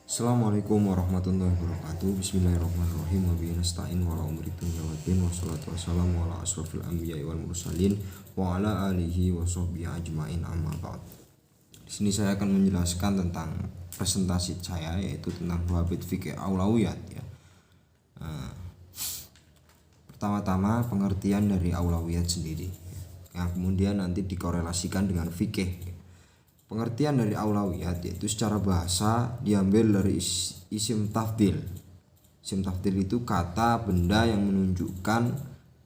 Assalamualaikum warahmatullahi wabarakatuh. Bismillahirrahmanirrahim. Wa bihi nasta'in wa ala umuri dunya waddin wassalatu wassalamu ala asrofil anbiya'i wal mursalin wa ala alihi wa sahbihi ajmain amma ba'd. Di sini saya akan menjelaskan tentang presentasi saya, yaitu tentang Babit Fikih Aulawiyat ya. Pertama-tama pengertian dari aulawiyat sendiri ya, yang kemudian nanti dikorelasikan dengan fikih. Pengertian dari aulawiyat yaitu secara bahasa diambil dari isim tafdil. Isim tafdil itu kata benda yang menunjukkan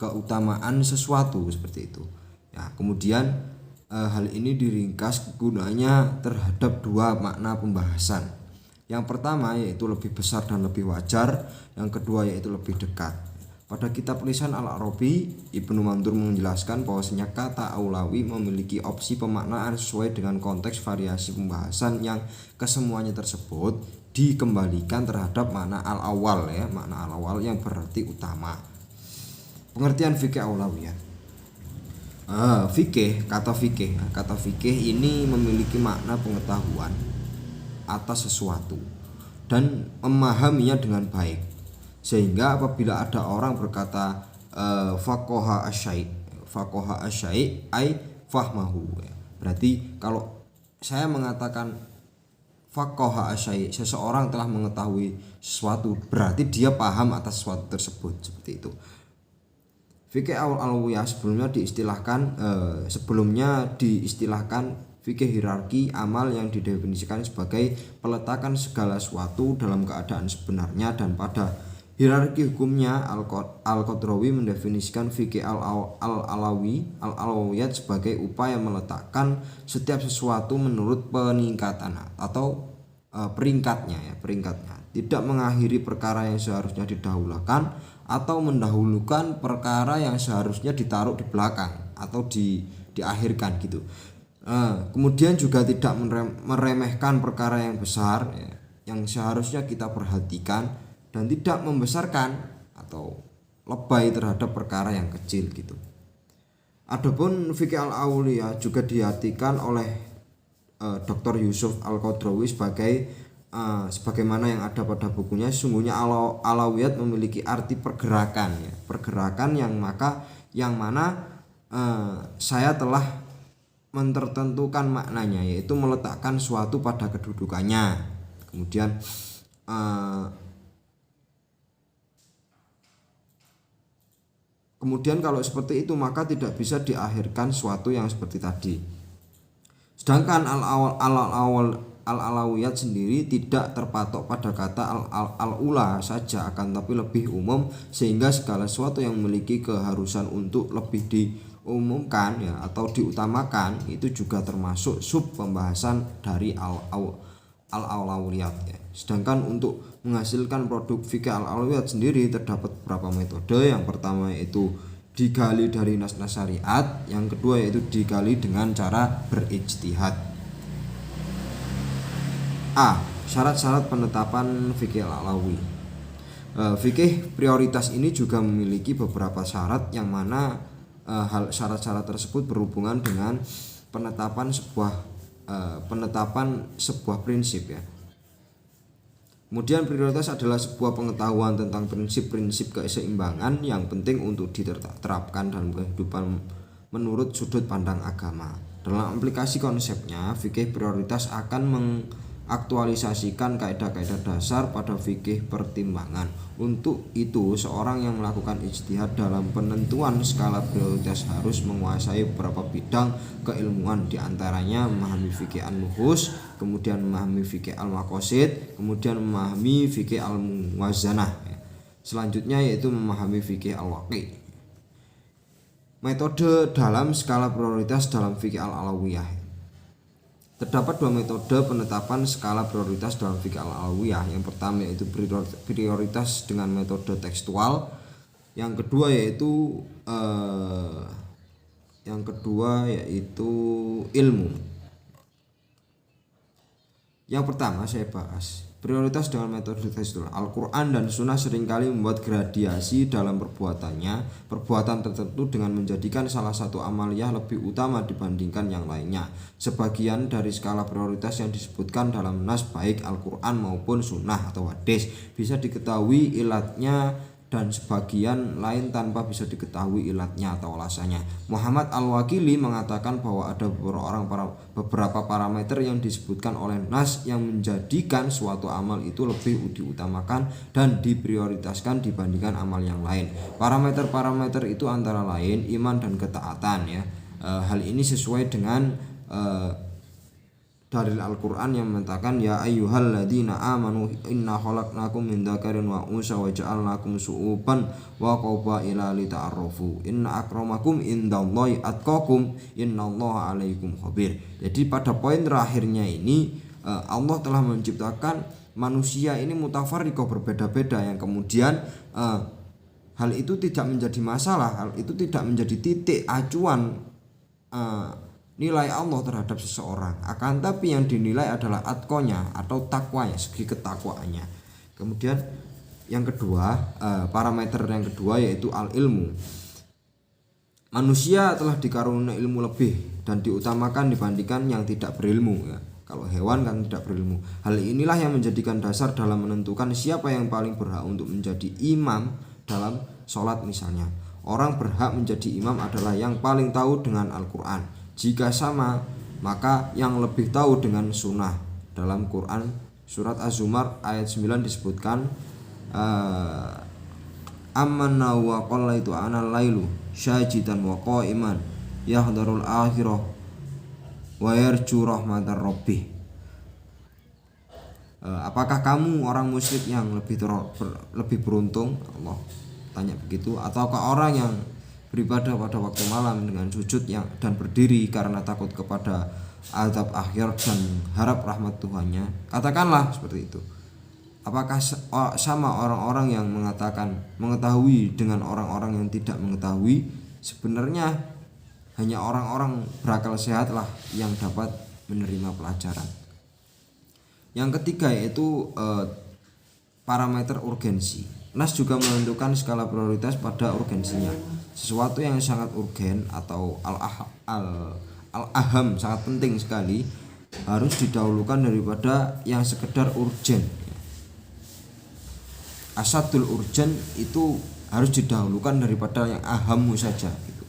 keutamaan sesuatu, seperti itu. Ya, kemudian hal ini diringkas gunanya terhadap dua makna pembahasan. Yang pertama yaitu lebih besar dan lebih wajar, yang kedua yaitu lebih dekat. Pada kitab Lisan Al-Arabi, Ibnu Mandur menjelaskan bahwasanya kata aulawi memiliki opsi pemaknaan sesuai dengan konteks variasi pembahasan yang kesemuanya tersebut dikembalikan terhadap makna al-awal ya, makna al-awal yang berarti utama. Pengertian fikih aulawiyah. Kata fikih ini memiliki makna pengetahuan atas sesuatu dan memahaminya dengan baik. Sehingga apabila ada orang berkata faqaha asyai ai fahmahu, berarti kalau saya mengatakan faqaha asyai, seseorang telah mengetahui sesuatu, berarti dia paham atas sesuatu tersebut, seperti itu. Fikih al-alawiyah sebelumnya diistilahkan fikih hierarki amal yang didefinisikan sebagai peletakan segala sesuatu dalam keadaan sebenarnya, dan pada hierarki hukumnya Al-Qadrawi mendefinisikan fikih al-alawiyat sebagai upaya meletakkan setiap sesuatu menurut peningkatan atau peringkatnya, tidak mengakhiri perkara yang seharusnya didahulukan atau mendahulukan perkara yang seharusnya ditaruh di belakang atau diakhirkan gitu. Kemudian juga tidak meremehkan perkara yang besar ya, yang seharusnya kita perhatikan, dan tidak membesarkan atau lebay terhadap perkara yang kecil gitu. Adapun fikih al-auliyah juga diartikan oleh Dr. Yusuf Al-Qadrawi sebagai sebagaimana yang ada pada bukunya. Sesungguhnya alawiyat memiliki arti pergerakan ya, pergerakan yang mana saya telah mentertentukan maknanya, yaitu meletakkan suatu pada kedudukannya. Kemudian kalau seperti itu maka tidak bisa diakhirkan suatu yang seperti tadi. Sedangkan al-alawiyat sendiri tidak terpatok pada kata al-ula saja, akan tapi lebih umum, sehingga segala sesuatu yang memiliki keharusan untuk lebih diumumkan ya, atau diutamakan, itu juga termasuk sub pembahasan dari al-alawiyat ya. Sedangkan untuk menghasilkan produk fikih al-alawiyat sendiri terdapat beberapa metode. Yang pertama yaitu digali dari nas-nas syariat, yang kedua yaitu digali dengan cara berijtihad. Syarat-syarat penetapan fikih al-alawi. Fikih prioritas ini juga memiliki beberapa syarat, yang mana syarat-syarat tersebut berhubungan dengan penetapan sebuah prinsip ya. Kemudian prioritas adalah sebuah pengetahuan tentang prinsip-prinsip keseimbangan yang penting untuk diterapkan dalam kehidupan menurut sudut pandang agama. Dalam aplikasi konsepnya, fikih prioritas akan mengaktualisasikan kaidah-kaidah dasar pada fikih pertimbangan. Untuk itu, seorang yang melakukan ijtihad dalam penentuan skala prioritas harus menguasai beberapa bidang keilmuan, diantaranya memahami fikih an-nuhus, kemudian memahami fikih al-maqasid, kemudian memahami fikih al-muwazanah. Selanjutnya yaitu memahami fikih al-waqi. Metode dalam skala prioritas dalam fikih al-alawiyah. Terdapat dua metode penetapan skala prioritas dalam fikih al-alawiyah. Yang pertama yaitu prioritas dengan metode tekstual. Yang kedua yaitu ilmu. Yang pertama saya bahas Prioritas dengan metode tekstual. Al-Quran dan Sunnah seringkali membuat gradiasi dalam perbuatannya, perbuatan tertentu dengan menjadikan salah satu amaliyah lebih utama dibandingkan yang lainnya. Sebagian dari skala prioritas yang disebutkan dalam nas baik Al-Quran maupun Sunnah atau hadis bisa diketahui ilatnya, dan sebagian lain tanpa bisa diketahui ilatnya atau alasannya. Muhammad Al-Wakili mengatakan bahwa ada beberapa parameter yang disebutkan oleh nas yang menjadikan suatu amal itu lebih diutamakan dan diprioritaskan dibandingkan amal yang lain. Parameter-parameter itu antara lain iman dan ketaatan ya. Hal ini sesuai dengan dalil Al-Quran yang mengatakan ya ayyuhalladzina amanu inna khalaqnakum min dzakarin wa unsa wa ja'alnakum syu'uban wa qabaila lita'arafu inna akramakum indallahi atqakum innallaha 'alaikum khabir. Jadi pada poin terakhirnya ini Allah telah menciptakan manusia ini mutafarriqah, berbeda-beda, yang kemudian hal itu tidak menjadi masalah, hal itu tidak menjadi titik acuan nilai Allah terhadap seseorang, akan tapi yang dinilai adalah atqonya atau takwanya, segi ketakwaannya. Kemudian yang kedua, parameter yang kedua yaitu al-ilmu. Manusia telah dikaruniai ilmu lebih dan diutamakan dibandingkan yang tidak berilmu ya. Kalau hewan kan tidak berilmu. Hal inilah yang menjadikan dasar dalam menentukan siapa yang paling berhak untuk menjadi imam dalam sholat misalnya. Orang berhak menjadi imam adalah yang paling tahu dengan Al-Quran. Jika sama, maka yang lebih tahu dengan sunnah. Dalam Quran surat Az-Zumar ayat 9 disebutkan amanna wa qallaitu anal lailu syajidan wa qa'iman yahdharul akhirah wa yarju rahmatar rabbih. Apakah kamu orang musyrik yang lebih beruntung? Allah tanya begitu. Ataukah orang yang beribadah pada waktu malam dengan sujud dan berdiri karena takut kepada azab akhir dan harap rahmat Tuhannya? Katakanlah seperti itu. Apakah sama orang-orang yang mengetahui dengan orang-orang yang tidak mengetahui? Sebenarnya hanya orang-orang berakal sehatlah yang dapat menerima pelajaran. Yang ketiga yaitu parameter urgensi. Nas juga menentukan skala prioritas pada urgensinya. Sesuatu yang sangat urgen atau al-aham, sangat penting sekali, harus didahulukan daripada yang sekedar urgen. Asadul urgen itu harus didahulukan daripada yang ahammu saja gitu.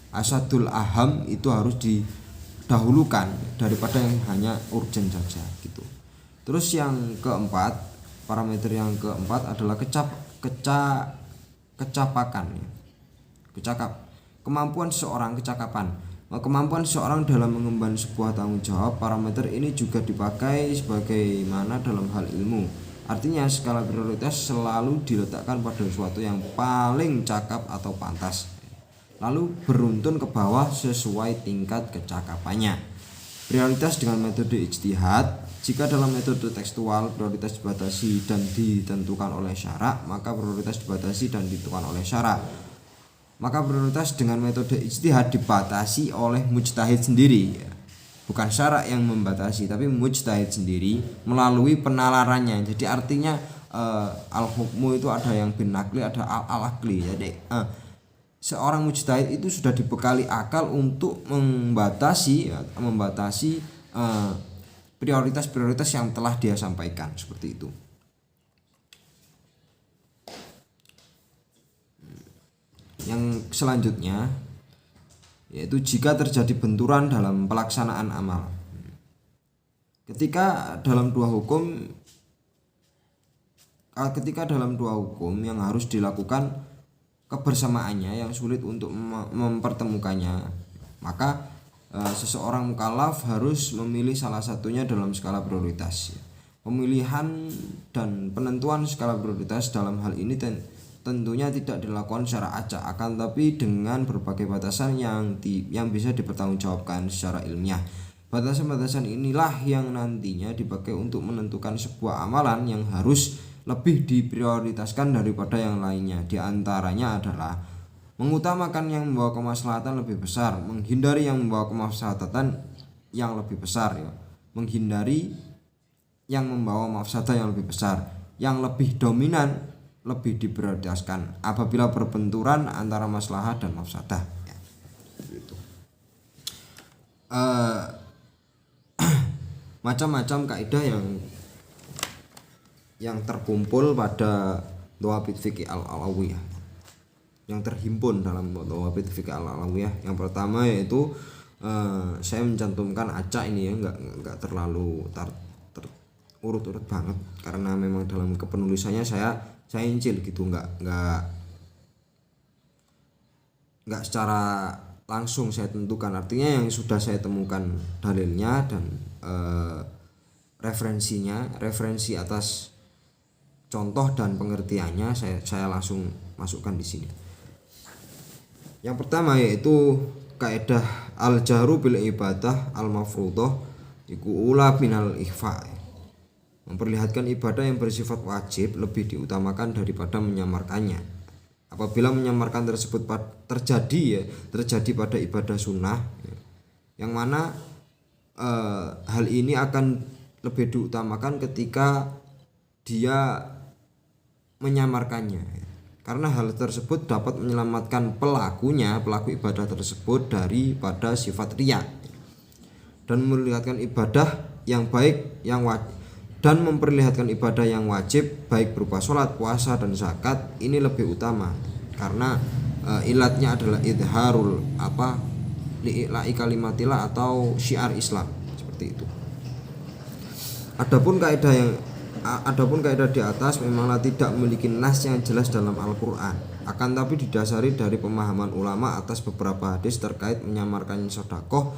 Asadul aham itu harus didahulukan daripada yang hanya urgen saja gitu. Terus yang keempat, parameter yang keempat adalah kecapakan ya. Kemampuan seorang dalam mengemban sebuah tanggung jawab. Parameter ini juga dipakai sebagaimana dalam hal ilmu. Artinya skala prioritas selalu diletakkan pada sesuatu yang paling cakap atau pantas, lalu beruntun ke bawah sesuai tingkat kecakapannya. Prioritas dengan metode ijtihad. Jika dalam metode tekstual prioritas dibatasi dan ditentukan oleh syarak, maka prioritas dibatasi dan ditentukan oleh syarak. Maka prioritas dengan metode ijtihad dibatasi oleh mujtahid sendiri. Bukan syarak yang membatasi, tapi mujtahid sendiri melalui penalarannya. Jadi artinya al-hukmu itu ada yang bin nakli, ada al-akli. Jadi seorang mujtahid itu sudah dibekali akal untuk membatasi prioritas-prioritas yang telah dia sampaikan, seperti itu. Yang selanjutnya yaitu jika terjadi benturan dalam pelaksanaan amal. Ketika dalam dua hukum yang harus dilakukan kebersamaannya yang sulit untuk mempertemukannya, maka seseorang mukallaf harus memilih salah satunya dalam skala prioritas. Pemilihan dan penentuan skala prioritas dalam hal ini tentunya tidak dilakukan secara acak, akan tapi dengan berbagai batasan yang bisa dipertanggungjawabkan secara ilmiah. Batasan-batasan inilah yang nantinya dipakai untuk menentukan sebuah amalan yang harus lebih diprioritaskan daripada yang lainnya. Di antaranya adalah mengutamakan yang membawa kemaslahatan lebih besar, menghindari yang membawa kemaslahatan yang lebih besar ya. Menghindari yang membawa mafsadah yang lebih besar, yang lebih dominan, lebih diprioritaskan apabila berbenturan antara maslahah dan mafsadah. Ya, gitu. Macam-macam kaidah yang terkumpul pada Dhawabit Fiqih Al-Alawiyah, yang terhimpun dalam Dhawabit Fiqih Al-Alawiyah. Yang pertama yaitu saya mencantumkan acak ini ya, nggak terlalu urut-urut banget karena memang dalam kepenulisannya saya incil gitu, nggak secara langsung saya tentukan. Artinya yang sudah saya temukan dalilnya dan referensi atas contoh dan pengertiannya saya langsung masukkan di sini. Yang pertama yaitu kaidah al-jahru bil ibadah al-mafruḍah iku ula minal ikhfa. Memperlihatkan ibadah yang bersifat wajib lebih diutamakan daripada menyamarkannya. Apabila menyamarkan tersebut terjadi pada ibadah sunnah, yang mana hal ini akan lebih diutamakan ketika dia menyamarkannya, karena hal tersebut dapat menyelamatkan pelaku ibadah tersebut daripada sifat riya dan memperlihatkan ibadah yang baik dan memperlihatkan ibadah yang wajib baik berupa sholat, puasa dan zakat ini lebih utama karena ilatnya adalah idharul li'ila'i kalimatillah atau syiar Islam, seperti itu. Adapun kaidah di atas memanglah tidak memiliki nas yang jelas dalam Al-Qur'an, akan tapi didasari dari pemahaman ulama atas beberapa hadis terkait menyamarkan sedekah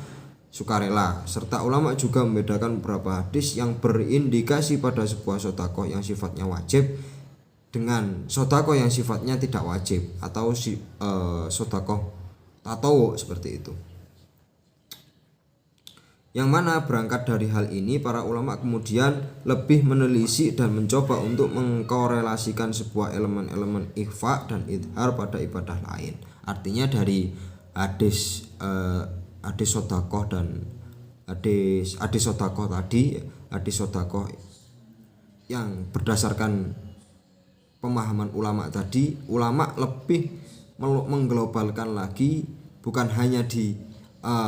sukarela, serta ulama juga membedakan beberapa hadis yang berindikasi pada sebuah sedekah yang sifatnya wajib dengan sedekah yang sifatnya tidak wajib atau sedekah tatawwu, seperti itu. Yang mana berangkat dari hal ini para ulama kemudian lebih menelisik dan mencoba untuk mengkorelasikan sebuah elemen-elemen ikhfa dan idhar pada ibadah lain. Artinya dari hadis sedekah dan hadis sedekah tadi, hadis sedekah yang berdasarkan pemahaman ulama tadi, ulama lebih mengglobalkan lagi, bukan hanya di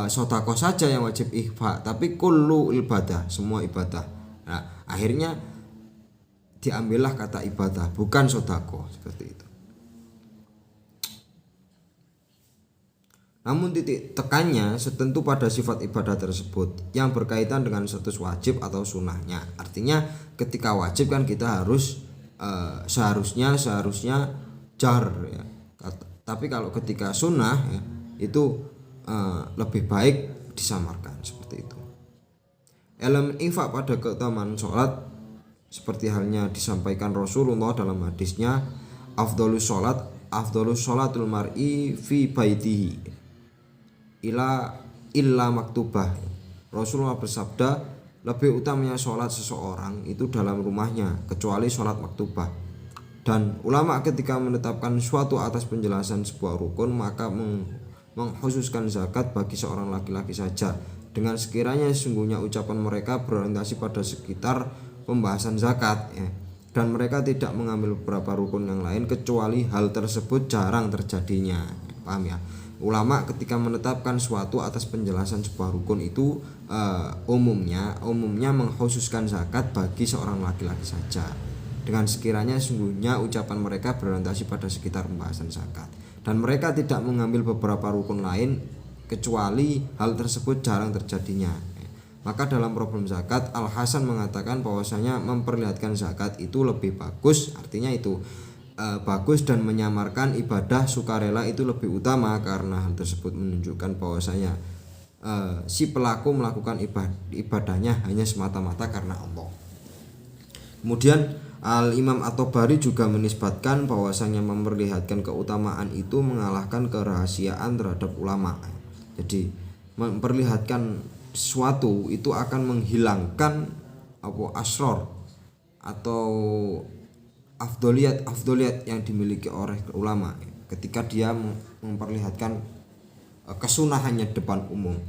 sedekah saja yang wajib ikhfa, tapi kullu ibadah, semua ibadah. Nah, akhirnya diambillah kata ibadah, bukan sedekah, seperti itu. Namun titik tekannya setentu pada sifat ibadah tersebut yang berkaitan dengan status wajib atau sunnahnya. Artinya ketika wajib kan kita harus seharusnya jar ya. Tapi kalau ketika sunnah ya, itu lebih baik disamarkan, seperti itu. Elemen ikhfa pada keutamaan sholat seperti halnya disampaikan Rasulullah dalam hadisnya afdhalus sholatul mar'i fi baitihi illa maktubah. Rasulullah bersabda, lebih utamanya sholat seseorang itu dalam rumahnya kecuali sholat maktubah. Dan ulama ketika menetapkan suatu atas penjelasan sebuah rukun maka mengkhususkan zakat bagi seorang laki-laki saja, dengan sekiranya sesungguhnya ucapan mereka berorientasi pada sekitar pembahasan zakat ya, dan mereka tidak mengambil beberapa rukun yang lain kecuali hal tersebut jarang terjadinya. Paham ya? Ulama ketika menetapkan suatu atas penjelasan sebuah rukun itu umumnya mengkhususkan zakat bagi seorang laki-laki saja, dengan sekiranya sungguhnya ucapan mereka berorientasi pada sekitar pembahasan zakat, dan mereka tidak mengambil beberapa rukun lain kecuali hal tersebut jarang terjadinya. Maka dalam problem zakat, Al-Hasan mengatakan bahwasanya memperlihatkan zakat itu lebih bagus, artinya itu bagus, dan menyamarkan ibadah sukarela itu lebih utama karena hal tersebut menunjukkan bahwasanya si pelaku melakukan ibadahnya hanya semata-mata karena Allah. Kemudian Al-Imam At-Tabari juga menisbatkan bahwasanya memperlihatkan keutamaan itu mengalahkan kerahasiaan terhadap ulama. Jadi memperlihatkan sesuatu itu akan menghilangkan asror atau afdoliyat yang dimiliki oleh ulama ketika dia memperlihatkan kesunahannya depan umum.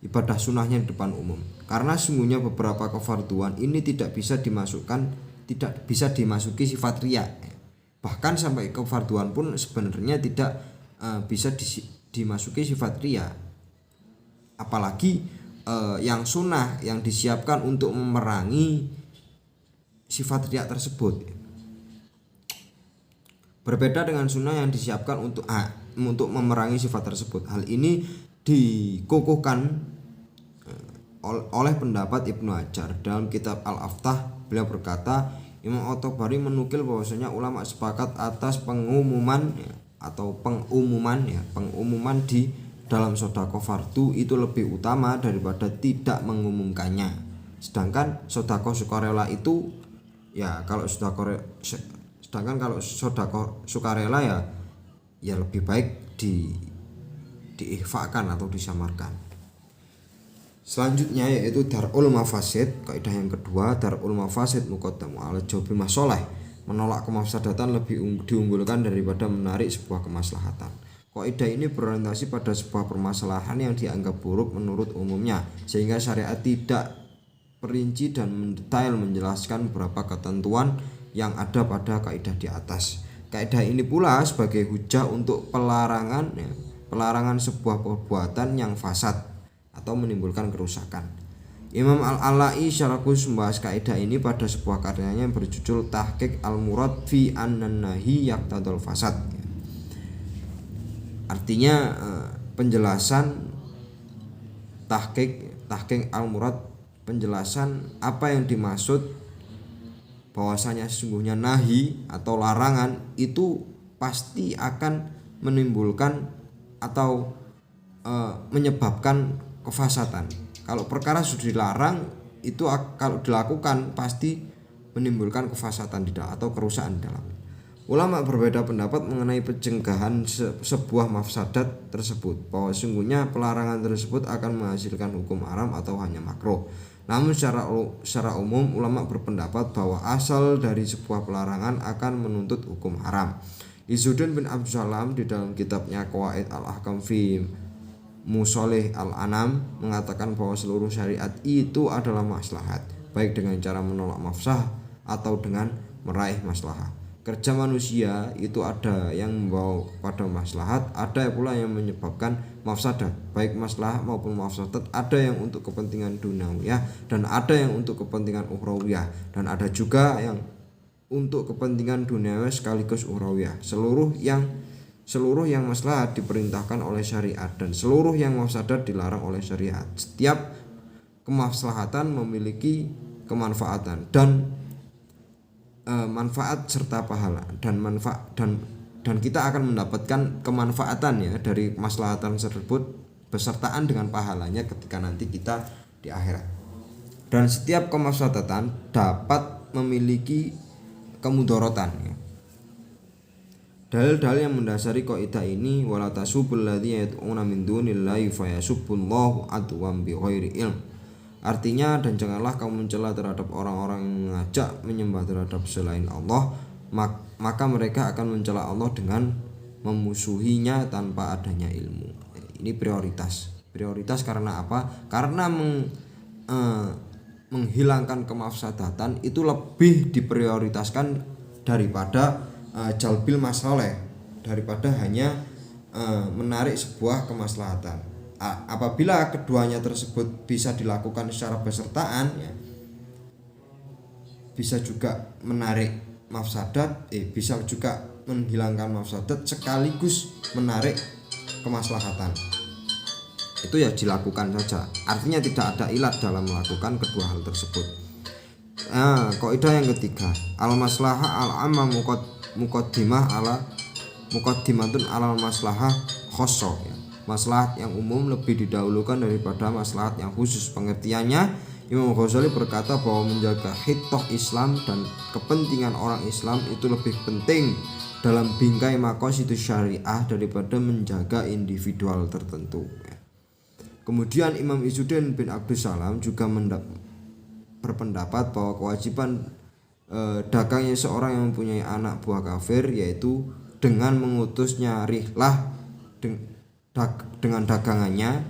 ibadah sunnahnya di depan umum. Karena sungguhnya beberapa kefarduan ini tidak bisa dimasuki sifat riya. Bahkan sampai kefarduan pun sebenarnya tidak bisa dimasuki sifat riya. Apalagi yang sunnah yang disiapkan untuk memerangi sifat riya tersebut. Berbeda dengan sunnah yang disiapkan untuk memerangi sifat tersebut. Hal ini dikukuhkan oleh pendapat Ibnu Hajar dalam kitab Al-Aftah. Beliau berkata, Imam At-Tabari menukil bahwasanya ulama sepakat atas pengumuman di dalam sedekah fardu itu lebih utama daripada tidak mengumumkannya. Sedangkan sedekah sukarela itu kalau sedekah sukarela ya lebih baik diikhfakan atau disamarkan. Selanjutnya yaitu darul mafasid. Kaidah yang kedua, darul mafasid muqaddamu ala jalbil masoleh. Menolak kemafsadatan lebih diunggulkan daripada menarik sebuah kemaslahatan. Kaidah ini berorientasi pada sebuah permasalahan yang dianggap buruk menurut umumnya, sehingga syariat tidak perinci dan mendetail menjelaskan beberapa ketentuan yang ada pada kaidah di atas. Kaidah ini pula sebagai hujah untuk pelarangan sebuah perbuatan yang fasad atau menimbulkan kerusakan. Imam Al-Ala'i secara khusus membahas kaidah ini pada sebuah karyanya yang berjudul Tahqiq Al-Murad fi An-Nahi Yaqtadul Fasad. Artinya penjelasan tahqiq Al-Murad, penjelasan apa yang dimaksud bahwasanya sesungguhnya nahi atau larangan itu pasti akan menimbulkan atau menyebabkan kefasatan. Kalau perkara sudah dilarang itu kalau dilakukan pasti menimbulkan kefasatan atau kerusakan di dalamnya. Ulama berbeda pendapat mengenai pencegahan sebuah mafsadat tersebut, bahwa sungguhnya pelarangan tersebut akan menghasilkan hukum haram atau hanya makruh. Namun secara umum ulama berpendapat bahwa asal dari sebuah pelarangan akan menuntut hukum haram. Izzuddin bin Abdul Salam di dalam kitabnya Qawaid Al-Ahkam fi Musolih Al-Anam mengatakan bahwa seluruh syariat itu adalah maslahat, baik dengan cara menolak mafsah atau dengan meraih maslahah. Kerja manusia itu ada yang membawa pada maslahat, ada pula yang menyebabkan mafsadat, baik maslahah maupun mafsadat. Ada yang untuk kepentingan duniawiyah dan ada yang untuk kepentingan ukhrawiyah, dan ada juga yang untuk kepentingan duniawiyah sekaligus ukhrawiyah. Seluruh yang maslahat diperintahkan oleh syariat dan seluruh yang mafsadat dilarang oleh syariat. Setiap kemaslahatan memiliki kemanfaatan dan manfaat serta pahala dan kita akan mendapatkan kemanfaatan dari kemaslahatan tersebut besertaan dengan pahalanya ketika nanti kita di akhirat. Dan setiap kemaslahatan dapat memiliki kemudorotan. Dalil-dalil yang mendasari kaidah ini, wala tasubul ladzina yad'una min dunillahi fayasubbullahu adwan bighairi ilm. Artinya, dan janganlah kamu mencela terhadap orang-orang yang mengajak menyembah terhadap selain Allah, maka mereka akan mencela Allah dengan memusuhinya tanpa adanya ilmu. Ini prioritas karena apa? Karena menghilangkan kemafsadatan itu lebih diprioritaskan daripada jalbil masoleh, daripada hanya menarik sebuah kemaslahatan. Apabila keduanya tersebut bisa dilakukan secara besertaan, bisa juga menarik mafsadat, bisa juga menghilangkan mafsadat sekaligus menarik kemaslahatan. Itu dilakukan saja. Artinya tidak ada ilat dalam melakukan kedua hal tersebut. Kaidah yang ketiga, al-maslahah al-amma muqaddimatun alal maslahah khossah. Maslahat yang umum lebih didahulukan daripada maslahat yang khusus. Pengertiannya, Imam Ghazali berkata bahwa menjaga hitoh Islam dan kepentingan orang Islam itu lebih penting dalam bingkai maqasidus syariah daripada menjaga individual tertentu. Kemudian Imam Izzuddin bin Abdul Salam juga berpendapat bahwa kewajiban dagangnya seorang yang mempunyai anak buah kafir, yaitu dengan mengutusnya rihlah dengan dagangannya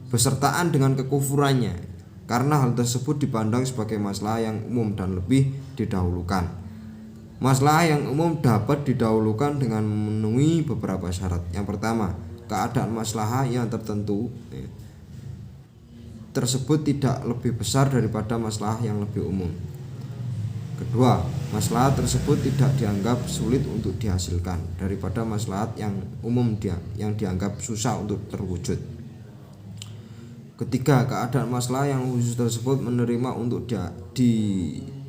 bersertaan dengan kekufurannya, karena hal tersebut dipandang sebagai masalah yang umum dan lebih didahulukan. Masalah yang umum dapat didahulukan dengan memenuhi beberapa syarat. Yang pertama, keadaan masalah yang tertentu tersebut tidak lebih besar daripada masalah yang lebih umum. Kedua, masalah tersebut tidak dianggap sulit untuk dihasilkan daripada masalah yang umum yang dianggap susah untuk terwujud. Ketiga, keadaan masalah yang khusus tersebut menerima untuk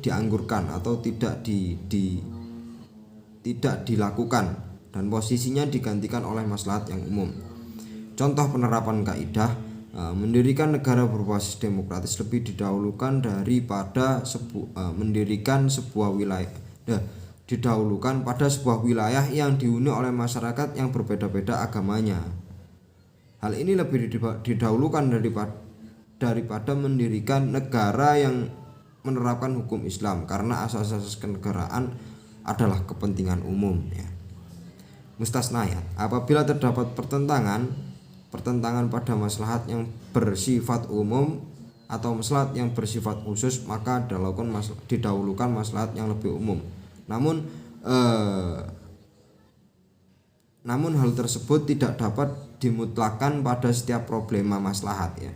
dianggurkan atau tidak dilakukan dan posisinya digantikan oleh maslahat yang umum. Contoh penerapan kaidah mendirikan negara berbasis demokratis lebih didahulukan daripada mendirikan sebuah wilayah didahulukan pada sebuah wilayah yang dihuni oleh masyarakat yang berbeda-beda agamanya. Hal ini lebih didahulukan daripada mendirikan negara yang menerapkan hukum Islam, karena asas-asas kenegaraan adalah kepentingan umum ya. Mustasnayat, apabila terdapat pertentangan pada maslahat yang bersifat umum atau maslahat yang bersifat khusus, maka didahulukan maslahat yang lebih umum. Namun hal tersebut tidak dapat dimutlakan pada setiap problema maslahat ya.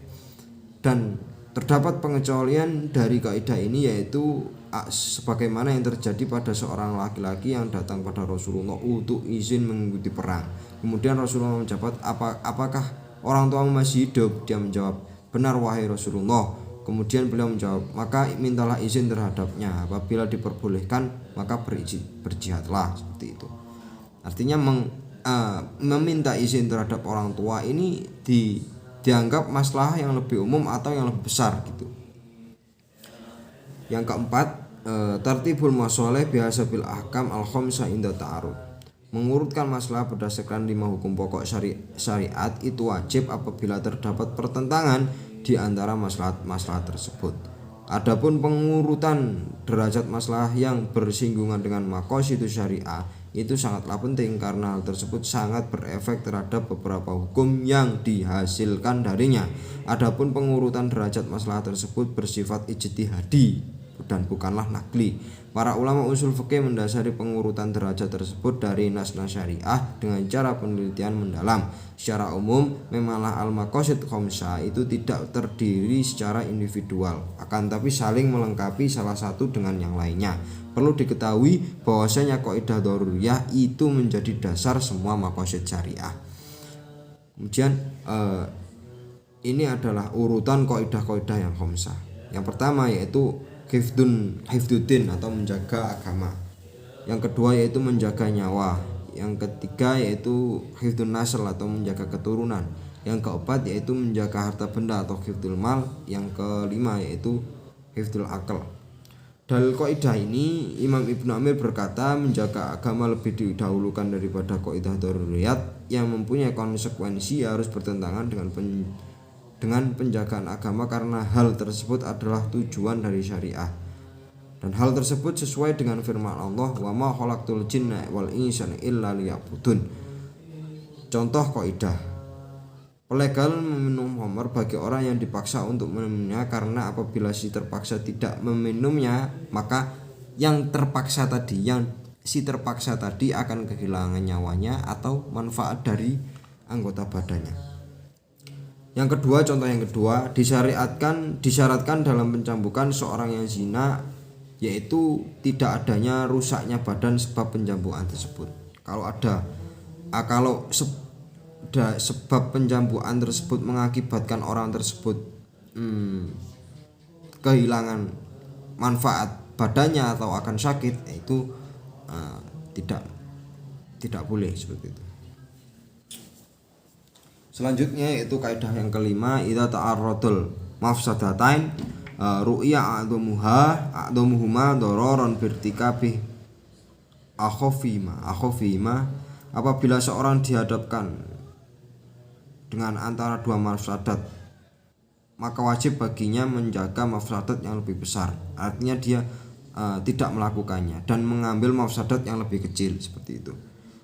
Dan terdapat pengecualian dari kaidah ini, yaitu sebagaimana yang terjadi pada seorang laki-laki yang datang pada Rasulullah untuk izin mengikuti perang. Kemudian Rasulullah menjawab, apakah orang tuamu masih hidup? Dia menjawab, benar wahai Rasulullah. Kemudian beliau menjawab, maka mintalah izin terhadapnya. Apabila diperbolehkan, maka berjihadlah. Seperti itu. Artinya meminta izin terhadap orang tua ini dianggap masalah yang lebih umum atau yang lebih besar gitu. Yang keempat, tartibul masalih bihasabil ahkam al-khamsah inda ta'arud. Mengurutkan masalah berdasarkan 5 hukum pokok syariat itu wajib apabila terdapat pertentangan di antara masalah tersebut. Adapun pengurutan derajat masalah yang bersinggungan dengan maqasid syariah itu sangatlah penting, karena hal tersebut sangat berefek terhadap beberapa hukum yang dihasilkan darinya. Adapun pengurutan derajat masalah tersebut bersifat ijtihadi dan bukanlah nakli. Para ulama usul fikih mendasari pengurutan derajat tersebut dari nas-nas syariah dengan cara penelitian mendalam. Secara umum, memanglah al-maqasid khamsah itu tidak terdiri secara individual, akan tapi saling melengkapi salah satu dengan yang lainnya. Perlu diketahui bahwasanya kaidah daruriyah itu menjadi dasar semua maqasid syariah. Kemudian ini adalah urutan kaidah-kaidah yang khamsah. Yang pertama yaitu hifduddin atau menjaga agama. Yang kedua yaitu menjaga nyawa. Yang ketiga yaitu hifdun nasl atau menjaga keturunan. Yang keempat yaitu menjaga harta benda atau hifdul mal. Yang kelima yaitu hifdul akal. Dalil kaidah ini, Imam Ibnu Amir berkata, menjaga agama lebih didahulukan daripada kaidah daruriyat yang mempunyai konsekuensi harus bertentangan dengan penjagaan agama, karena hal tersebut adalah tujuan dari syariah. Dan hal tersebut sesuai dengan firman Allah, wa ma khalaqtul jinna wal insa illa liya'budun. Contoh kaidah, pelegal meminum khamr bagi orang yang dipaksa untuk meminumnya, karena apabila si terpaksa tidak meminumnya, maka si terpaksa tadi akan kehilangan nyawanya atau manfaat dari anggota badannya. Yang kedua, contoh yang kedua, disyaratkan dalam pencambukan seorang yang zina, yaitu tidak adanya rusaknya badan sebab pencambukan tersebut. Kalau sebab pencambukan tersebut mengakibatkan orang tersebut kehilangan manfaat badannya atau akan sakit, itu tidak boleh seperti itu. Selanjutnya yaitu kaidah yang kelima, idza ta'arradul mafsadatain ru'ya a'dhamuhuma dararan birtikabi akhafima. Apabila seorang dihadapkan dengan antara dua mafsadat, maka wajib baginya menjaga mafsadat yang lebih besar. Artinya dia tidak melakukannya dan mengambil mafsadat yang lebih kecil, seperti itu.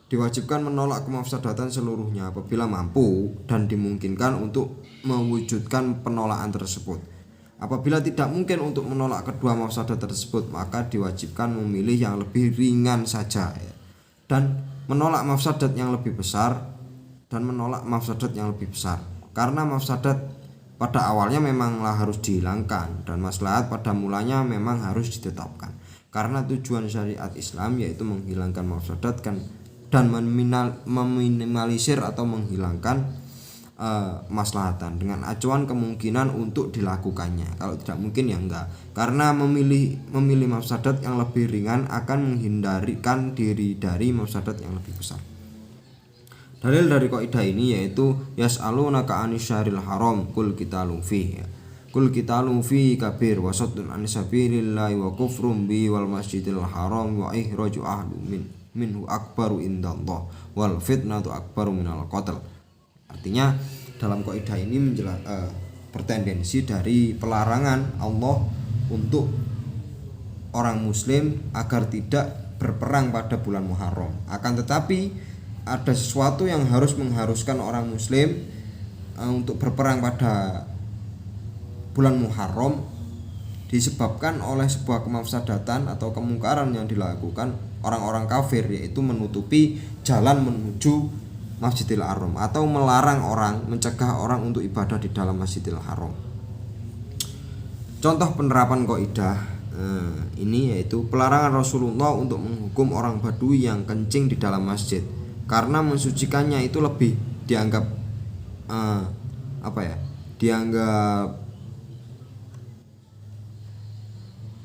diwajibkan menolak kemafsadatan seluruhnya apabila mampu dan dimungkinkan untuk mewujudkan penolakan tersebut. Apabila tidak mungkin untuk menolak kedua mafsadat tersebut, maka diwajibkan memilih yang lebih ringan saja dan menolak mafsadat yang lebih besar karena mafsadat pada awalnya memanglah harus dihilangkan dan maslahat pada mulanya memang harus ditetapkan, karena tujuan syariat Islam yaitu menghilangkan mafsadat dan meminimalisir atau menghilangkan maslahatan dengan acuan kemungkinan untuk dilakukannya. Kalau tidak mungkin ya enggak, karena memilih mafsadat yang lebih ringan akan menghindarkan diri dari mafsadat yang lebih besar. Dalil dari kaidah ini yaitu yas'alunaka 'anis syahril haram qul qitalun fihi qul qitalun fihi kabir wa saddun 'anis sabilillahi wa kufrum bi wal masjidil haram wa ikhraju ahli minhu akbaru indallah wal fitnatu akbaru minal qatl. Artinya dalam kaidah ini bertendensi dari pelarangan Allah untuk orang muslim agar tidak berperang pada bulan Muharram. Akan tetapi ada sesuatu yang harus mengharuskan orang muslim untuk berperang pada bulan Muharram disebabkan oleh sebuah kemafsadatan atau kemungkaran yang dilakukan orang-orang kafir, yaitu menutupi jalan menuju Masjidil Haram atau mencegah orang untuk ibadah di dalam Masjidil Haram. Contoh penerapan kaidah ini yaitu pelarangan Rasulullah untuk menghukum orang Badui yang kencing di dalam masjid, karena mensucikannya itu lebih dianggap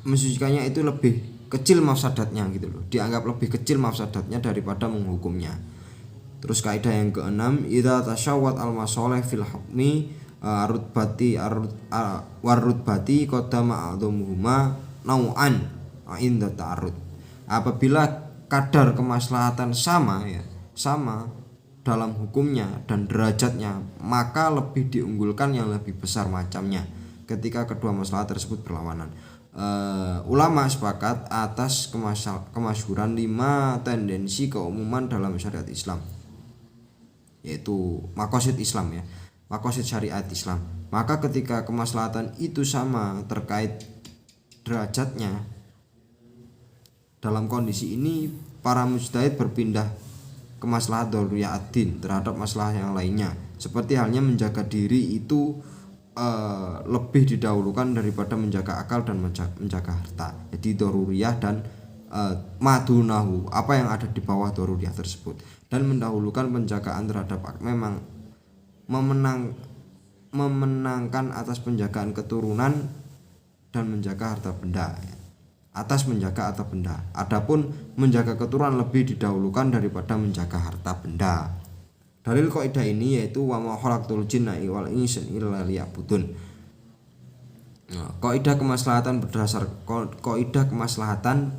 mensucikannya itu lebih kecil mafsadatnya gitu loh, dianggap lebih kecil mafsadatnya daripada menghukumnya. Terus kaidah yang keenam, idza tasyawwat al-masalih fil hukmi warudbati qadama a'dhamuhuma nau'an inda ta'arud. Apabila kadar kemaslahatan sama dalam hukumnya dan derajatnya, maka lebih diunggulkan yang lebih besar macamnya ketika kedua maslahat tersebut berlawanan. Ulama sepakat atas kemasyhuran 5 tendensi keumuman dalam syariat Islam, yaitu maqasid Islam ya, maqasid syariat Islam. Maka ketika kemaslahatan itu sama terkait derajatnya, dalam kondisi ini para mujtahid berpindah ke maslahat daruriyah ad-din terhadap masalah yang lainnya, seperti halnya menjaga diri itu lebih didahulukan daripada menjaga akal dan menjaga harta. Jadi daruriyah dan madunahu, apa yang ada di bawah daruriyah tersebut, dan mendahulukan penjagaan terhadap memang memenangkan atas penjagaan keturunan dan menjaga harta benda atas menjaga harta benda. Adapun menjaga keturunan lebih didahulukan daripada menjaga harta benda. Dalil kaidah ini yaitu wa ma khalaqtul jinna wal insa illa liya'budun. Kaidah kemaslahatan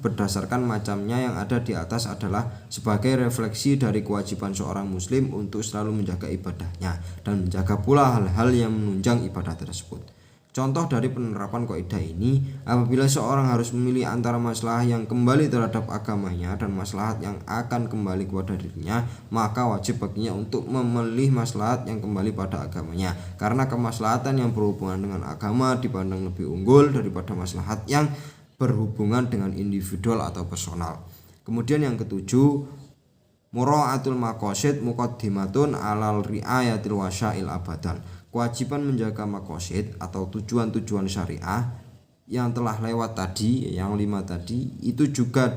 berdasarkan macamnya yang ada di atas adalah sebagai refleksi dari kewajiban seorang muslim untuk selalu menjaga ibadahnya dan menjaga pula hal-hal yang menunjang ibadah tersebut. Contoh dari penerapan kaidah ini, apabila seorang harus memilih antara maslahat yang kembali terhadap agamanya dan maslahat yang akan kembali kepada dirinya, maka wajib baginya untuk memilih maslahat yang kembali pada agamanya, karena kemaslahatan yang berhubungan dengan agama dipandang lebih unggul daripada maslahat yang berhubungan dengan individual atau personal. Kemudian yang ketujuh, mura'atul maqasid muqaddimatun alal ri'ayatil wasyail abadan. Kewajiban menjaga maqasid atau tujuan-tujuan syariah yang telah lewat tadi, yang 5 tadi, itu juga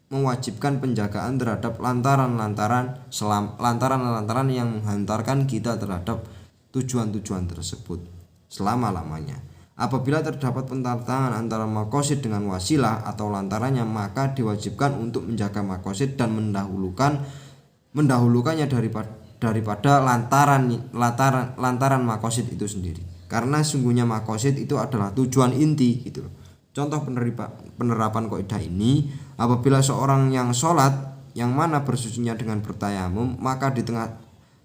mewajibkan penjagaan terhadap lantaran-lantaran yang menghantarkan kita terhadap tujuan-tujuan tersebut selama-lamanya. Apabila terdapat pertentangan antara maqasid dengan wasilah atau lantarannya, maka diwajibkan untuk menjaga maqasid dan mendahulukannya daripada lantaran maqasid itu sendiri, karena sungguhnya maqasid itu adalah tujuan inti gitu. Contoh penerapan kaidah ini, apabila seorang yang sholat yang mana bersucinya dengan bertayamum, maka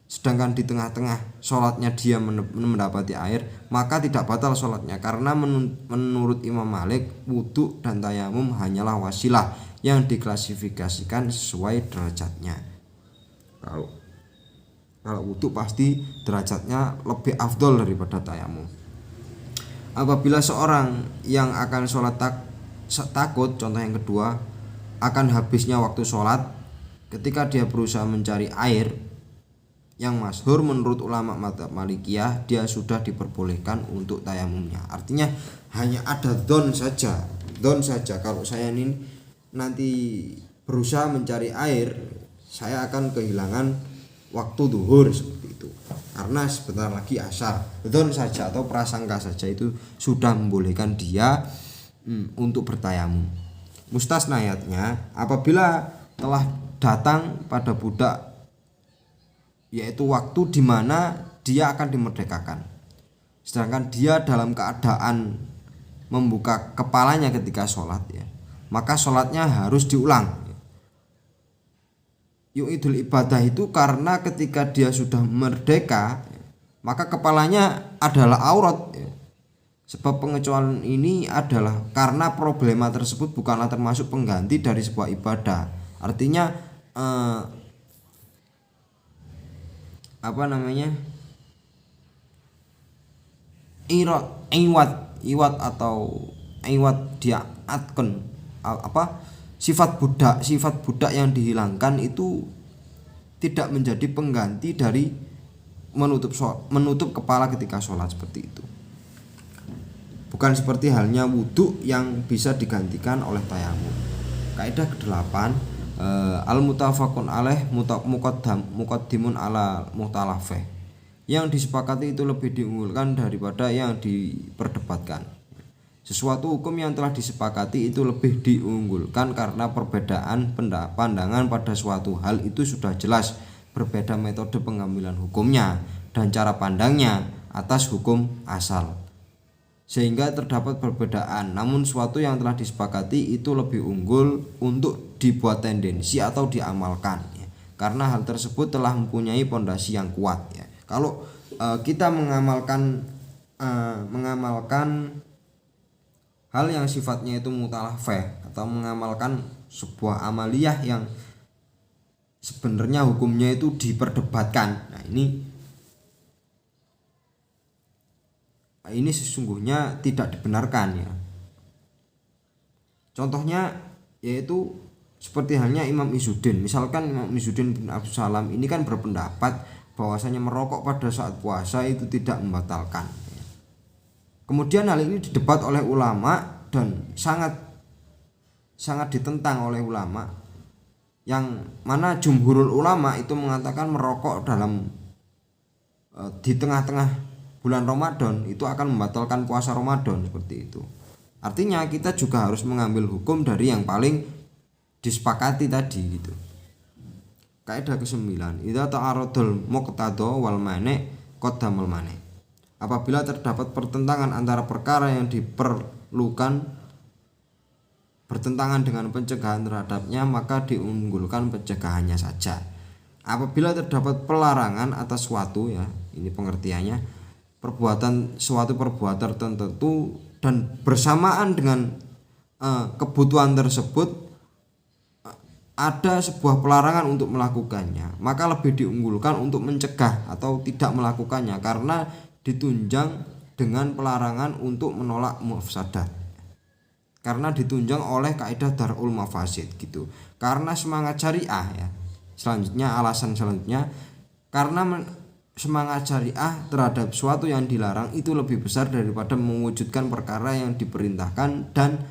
sedangkan di tengah-tengah sholatnya dia mendapati air, maka tidak batal sholatnya, karena menurut Imam Malik wudhu dan tayamum hanyalah wasilah yang diklasifikasikan sesuai derajatnya. Kalau kalau wudhu pasti derajatnya lebih afdol daripada tayamum. Apabila seorang yang akan sholat takut, contoh yang kedua, akan habisnya waktu sholat, ketika dia berusaha mencari air, yang masyhur menurut ulama madzhab Malikiyah, dia sudah diperbolehkan untuk tayamumnya. Artinya hanya ada don saja. Kalau saya ini nanti berusaha mencari air, saya akan kehilangan waktu duhur seperti itu. Karena sebentar lagi asar. Don saja atau prasangka saja itu sudah membolehkan dia untuk bertayamum. Mustasnayatnya, apabila telah datang pada budak, yaitu waktu di mana dia akan dimerdekakan, sedangkan dia dalam keadaan membuka kepalanya ketika sholat, ya, maka sholatnya harus diulang. Yu'idul ibadah itu karena ketika dia sudah merdeka, maka kepalanya adalah aurat, ya. Sebab pengecualian ini adalah karena problema tersebut bukanlah termasuk pengganti dari sebuah ibadah. Artinya iwat atau dia atkun sifat budak yang dihilangkan itu tidak menjadi pengganti dari menutup kepala ketika sholat seperti itu. Bukan seperti halnya wudhu yang bisa digantikan oleh tayamum. Kaidah ke-8, al-mutafaqun alaih muqaddimun ala mukhtalafih. Yang disepakati itu lebih diunggulkan daripada yang diperdebatkan. Sesuatu hukum yang telah disepakati itu lebih diunggulkan karena perbedaan pandangan pada suatu hal itu sudah jelas, berbeda metode pengambilan hukumnya dan cara pandangnya atas hukum asal, sehingga terdapat perbedaan. Namun suatu yang telah disepakati itu lebih unggul untuk dibuat tendensi atau diamalkan, ya, karena hal tersebut telah mempunyai pondasi yang kuat, ya. Kalau kita mengamalkan hal yang sifatnya itu mutalafeh, atau mengamalkan sebuah amaliyah yang sebenarnya hukumnya itu diperdebatkan, nah ini sesungguhnya tidak dibenarkan, ya. Contohnya yaitu seperti halnya Imam Izzuddin. Misalkan Imam Izzuddin bin Abdus Salam ini kan berpendapat bahwasanya merokok pada saat puasa itu tidak membatalkan. Kemudian hal ini didebat oleh ulama dan sangat ditentang oleh ulama, yang mana jumhurul ulama itu mengatakan merokok di tengah-tengah bulan Ramadan itu akan membatalkan puasa Ramadan seperti itu. Artinya kita juga harus mengambil hukum dari yang paling disepakati tadi, gitu. Kaidah ke-9, idza ta'arudul muqtada wal mani' qaddamul mani'. Apabila terdapat pertentangan antara perkara yang diperlukan bertentangan dengan pencegahan terhadapnya, maka diunggulkan pencegahannya saja. Apabila terdapat pelarangan atas suatu, ya, ini pengertiannya, suatu perbuatan tertentu dan bersamaan dengan kebutuhan tersebut ada sebuah pelarangan untuk melakukannya, maka lebih diunggulkan untuk mencegah atau tidak melakukannya karena ditunjang dengan pelarangan untuk menolak mafsadat, karena ditunjang oleh kaidah darul mafasid, gitu. Karena semangat syariah, ya. Alasan selanjutnya karena semangat syariah terhadap suatu yang dilarang itu lebih besar daripada mewujudkan perkara yang diperintahkan, dan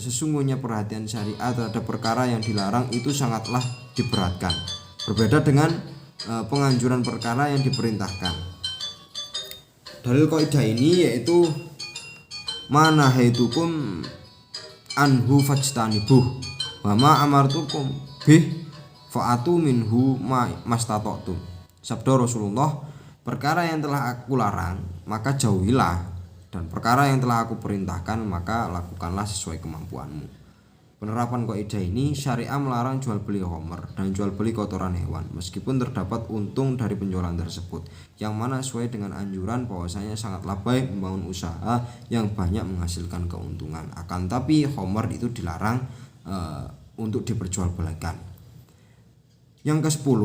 sesungguhnya perhatian syariah terhadap perkara yang dilarang itu sangatlah diberatkan, berbeda dengan penganjuran perkara yang diperintahkan. Dalil kaidah ini yaitu manahaitukum anhu fajtanibuh wa ma amartukum bih fa'atu minhu mastata'tum. Sabda Rasulullah, perkara yang telah aku larang maka jauhilah, dan perkara yang telah aku perintahkan maka lakukanlah sesuai kemampuanmu. Penerapan kaidah ini, syariah melarang jual beli khamr dan jual beli kotoran hewan meskipun terdapat untung dari penjualan tersebut, yang mana sesuai dengan anjuran bahwasanya sangatlah baik membangun usaha yang banyak menghasilkan keuntungan. Akan tapi khamr itu dilarang untuk diperjualbelikan. Yang ke-10,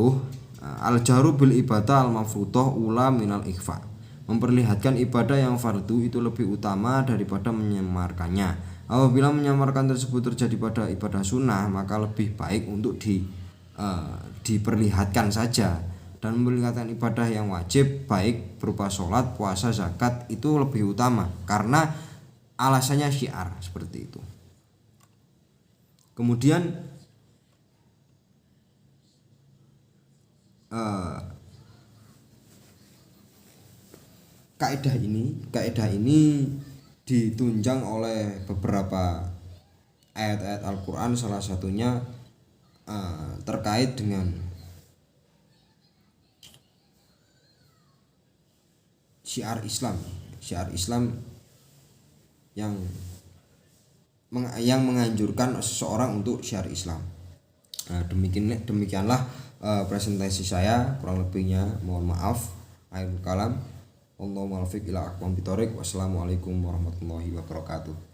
al-jaru bil ibadah al-mafruḍah ula minal ikhfa. Memperlihatkan ibadah yang fardu itu lebih utama daripada menyamarkannya. Apabila menyamarkan tersebut terjadi pada ibadah sunnah, maka lebih baik untuk diperlihatkan saja. Dan memperlihatkan ibadah yang wajib baik berupa sholat, puasa, zakat itu lebih utama karena alasannya syiar seperti itu. Kemudian kaidah ini ditunjang oleh beberapa ayat-ayat Al-Quran, salah satunya terkait dengan syiar Islam yang menganjurkan seseorang untuk syiar Islam. Demikianlah presentasi saya, kurang lebihnya mohon maaf. Akhirul kalam, Allahumma muwaffiq ila aqwamit thoriq. Wassalamualaikum warahmatullahi wabarakatuh.